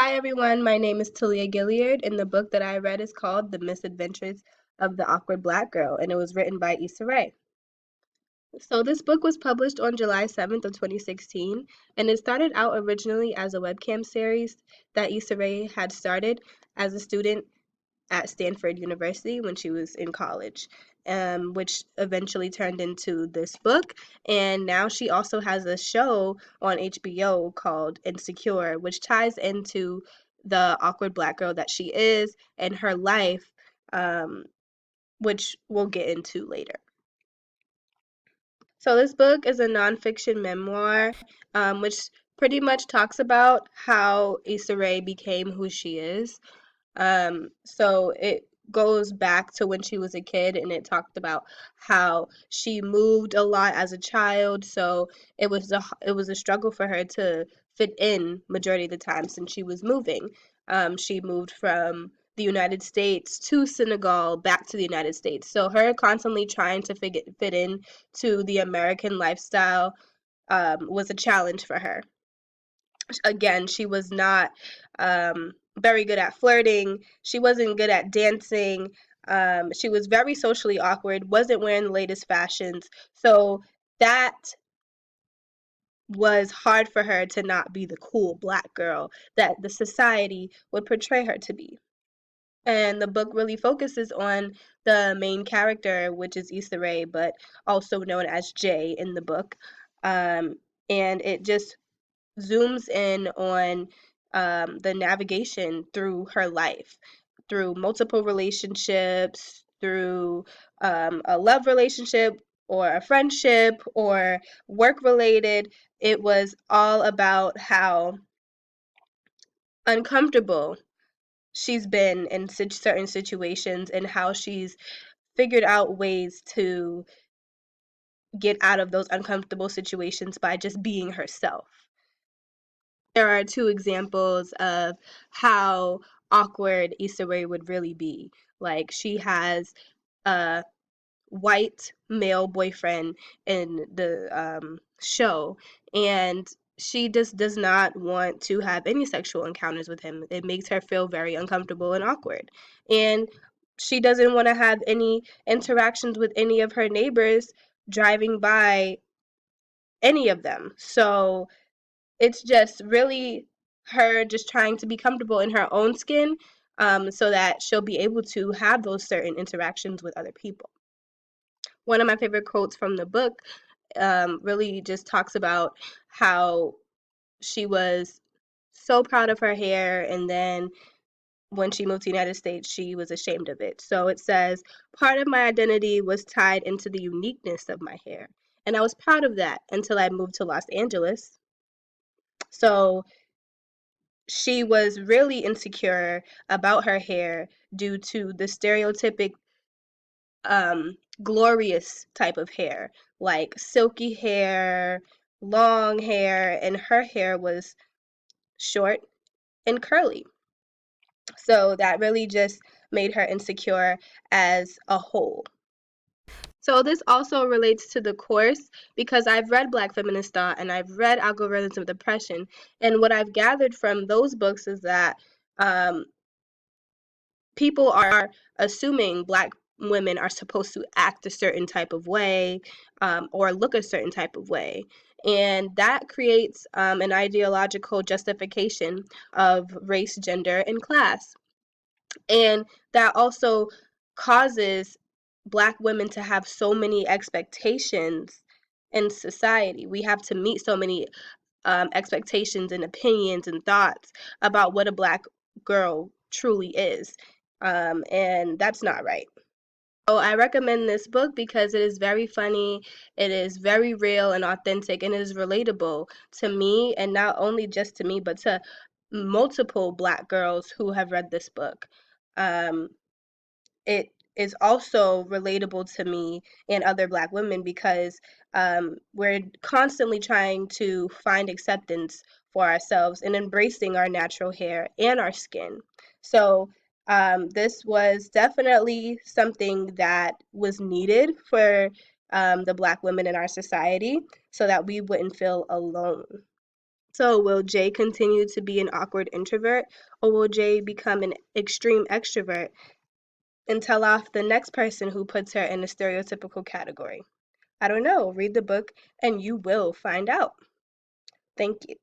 Hi everyone, my name is Taleah Gilliard, and the book that I read is called The Misadventures of the Awkward Black Girl, and it was written by Issa Rae. So this book was published on July 7th of 2016, and it started out originally as a webcam series that Issa Rae had started as a student at Stanford University when she was in college, which eventually turned into this book. And now she also has a show on HBO called Insecure, which ties into the awkward black girl that she is and her life, um, which we'll get into later. So this book is a nonfiction memoir, which pretty much talks about how Issa Rae became who she is. So it goes back to when she was a kid, and it talked about how she moved a lot as a child. So it was a struggle for her to fit in majority of the time since she was moving. She moved from the United States to Senegal, back to the United States. So her constantly trying to fit in to the American lifestyle was a challenge for her. Again, she was not very good at flirting. She wasn't good at dancing. She was very socially awkward, wasn't wearing the latest fashions. So that was hard for her to not be the cool black girl that the society would portray her to be. And the book really focuses on the main character, which is Issa Rae, but also known as Jay in the book. And it just zooms in on the navigation through her life, through multiple relationships, through a love relationship or a friendship or work related. It was all about how uncomfortable she's been in certain situations and how she's figured out ways to get out of those uncomfortable situations by just being herself. There are two examples of how awkward Issa Rae would really be. Like, she has a white male boyfriend in the show, and she just does not want to have any sexual encounters with him. It makes her feel very uncomfortable and awkward. And she doesn't want to have any interactions with any of her neighbors driving by, any of them. So it's just really her just trying to be comfortable in her own skin, so that she'll be able to have those certain interactions with other people. One of my favorite quotes from the book really just talks about how she was so proud of her hair, and then when she moved to the United States, she was ashamed of it. So it says, part of my identity was tied into the uniqueness of my hair. And I was proud of that until I moved to Los Angeles. So she was really insecure about her hair due to the stereotypic glorious type of hair, like silky hair, long hair, and her hair was short and curly. So that really just made her insecure as a whole. So this also relates to the course because I've read Black Feminist Thought and I've read Algorithms of Depression, and what I've gathered from those books is that um, people are assuming Black women are supposed to act a certain type of way, or look a certain type of way. And that creates an ideological justification of race, gender, and class. And that also causes Black women to have so many expectations in society. We have to meet so many expectations and opinions and thoughts about what a Black girl truly is. And that's not right. So I recommend this book because it is very funny, it is very real and authentic, and it is relatable to me, and not only just to me, but to multiple Black girls who have read this book. Um, it is also relatable to me and other Black women because we're constantly trying to find acceptance for ourselves and embracing our natural hair and our skin. So this was definitely something that was needed for the Black women in our society so that we wouldn't feel alone. So, will Jay continue to be an awkward introvert, or will Jay become an extreme extrovert and tell off the next person who puts her in a stereotypical category? I don't know. Read the book and you will find out. Thank you.